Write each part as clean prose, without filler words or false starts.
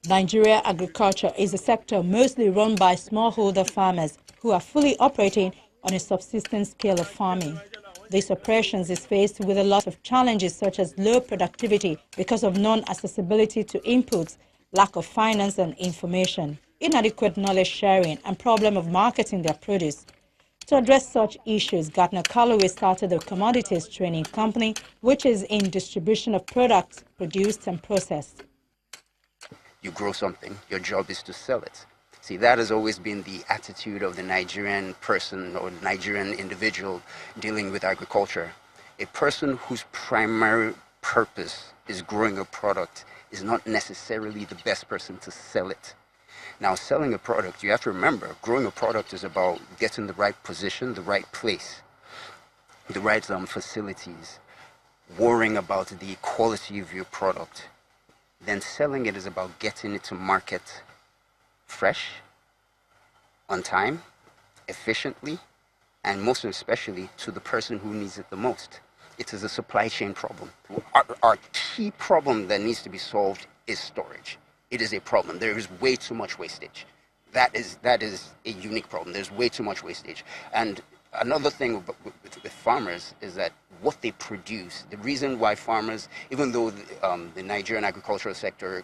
Nigeria agriculture is a sector mostly run by smallholder farmers who are fully operating on a subsistence scale of farming. This operations is faced with a lot of challenges such as low productivity because of non-accessibility to inputs, lack of finance and information, inadequate knowledge sharing, and problem of marketing their produce. To address such issues, Gartner Callaway started a commodities training company which is in distribution of products produced and processed. You grow something, your job is to sell it. See, that has always been the attitude of the Nigerian person or Nigerian individual dealing with agriculture. A person whose primary purpose is growing a product is not necessarily the best person to sell it. Now, selling a product, you have to remember, growing a product is about getting the right position, the right place, the right facilities, worrying about the quality of your product. Then selling it is about getting it to market fresh, on time, efficiently, and most especially to the person who needs it the most. It is a supply chain problem. Our key problem that needs to be solved is storage. It is a problem. There is way too much wastage. That is a unique problem. There's way too much wastage. And another thing with farmers is that what they produce, the reason why farmers, even though the Nigerian agricultural sector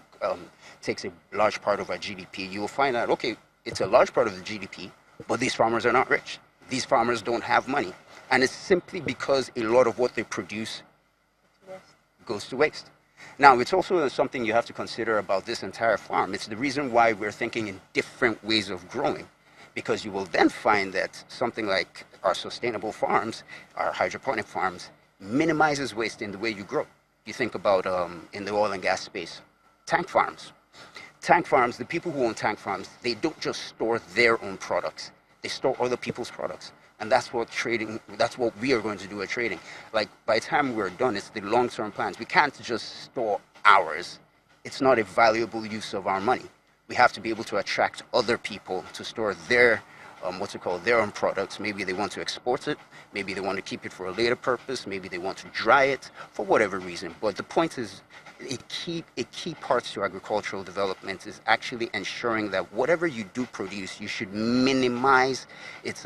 takes a large part of our GDP, you will find out, okay, it's a large part of the GDP, but these farmers are not rich. These farmers don't have money. And it's simply because a lot of what they produce goes to waste. Now, it's also something you have to consider about this entire farm. It's the reason why we're thinking in different ways of growing, because you will then find that something like our sustainable farms, our hydroponic farms, minimizes waste in the way you grow. You think about in the oil and gas space, tank farms. Tank farms, the people who own tank farms, they don't just store their own products. They store other people's products. And that's what we are going to do at trading. Like, by the time we're done, it's the long-term plans. We can't just store ours. It's not a valuable use of our money. We have to be able to attract other people to store their, their own products. Maybe they want to export it. Maybe they want to keep it for a later purpose. Maybe they want to dry it for whatever reason. But the point is, a key part to agricultural development is actually ensuring that whatever you do produce, you should minimize its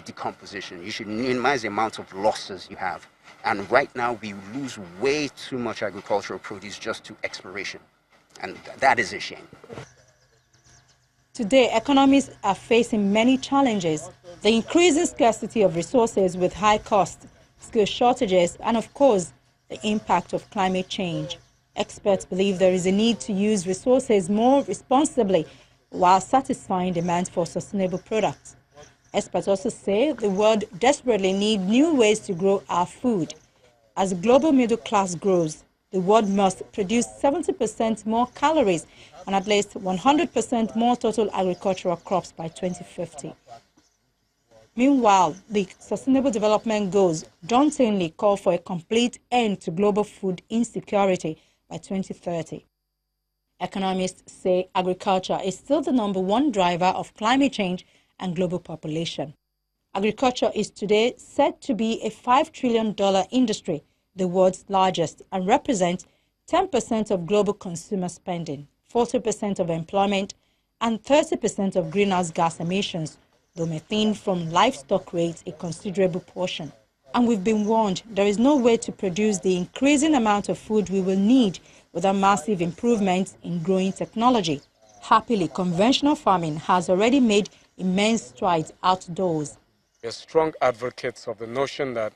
decomposition. You should minimize the amount of losses you have. And right now, we lose way too much agricultural produce just to exploration. And that is a shame. Today, economies are facing many challenges. The increasing scarcity of resources with high costs, skill shortages, and of course, the impact of climate change. Experts believe there is a need to use resources more responsibly while satisfying demand for sustainable products. Experts also say the world desperately needs new ways to grow our food. As the global middle class grows, the world must produce 70% more calories and at least 100% more total agricultural crops by 2050. Meanwhile, the Sustainable Development Goals dauntingly call for a complete end to global food insecurity by 2030. Economists say agriculture is still the #1 driver of climate change and global population. Agriculture is today said to be a $5 trillion industry, the world's largest, and represents 10% of global consumer spending, 40% of employment, and 30% of greenhouse gas emissions, though methane from livestock rates a considerable portion. And we've been warned there is no way to produce the increasing amount of food we will need without massive improvements in growing technology. Happily, conventional farming has already made immense strides outdoors. We're strong advocates of the notion that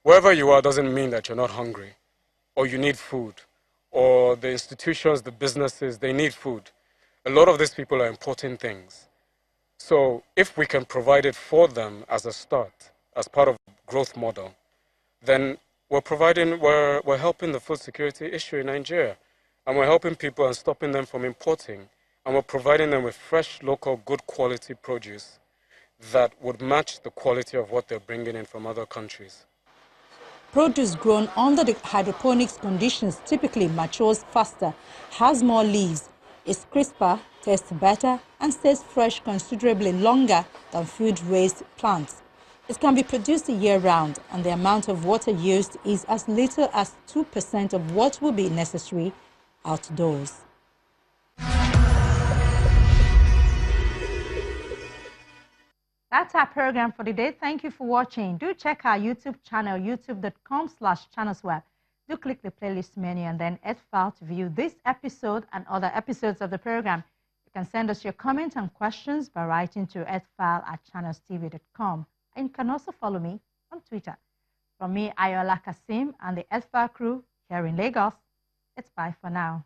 wherever you are doesn't mean that you're not hungry, or you need food, or the institutions, the businesses, they need food. A lot of these people are importing things. So if we can provide it for them as a start, as part of the growth model, then we're helping the food security issue in Nigeria, and we're helping people and stopping them from importing, and we're providing them with fresh, local, good quality produce that would match the quality of what they're bringing in from other countries. Produce grown under the hydroponics conditions typically matures faster, has more leaves, is crisper, tastes better, and stays fresh considerably longer than food-raised plants. It can be produced year-round, and the amount of water used is as little as 2% of what will be necessary outdoors. That's our program for today. Thank you for watching. Do check our YouTube channel, youtube.com/channelsweb. Do click the playlist menu and then Earthfile to view this episode and other episodes of the program. You can send us your comments and questions by writing to earthfile@channelstv.com. And you can also follow me on Twitter. From me, Ayola Kasim, and the Earthfile crew here in Lagos, it's bye for now.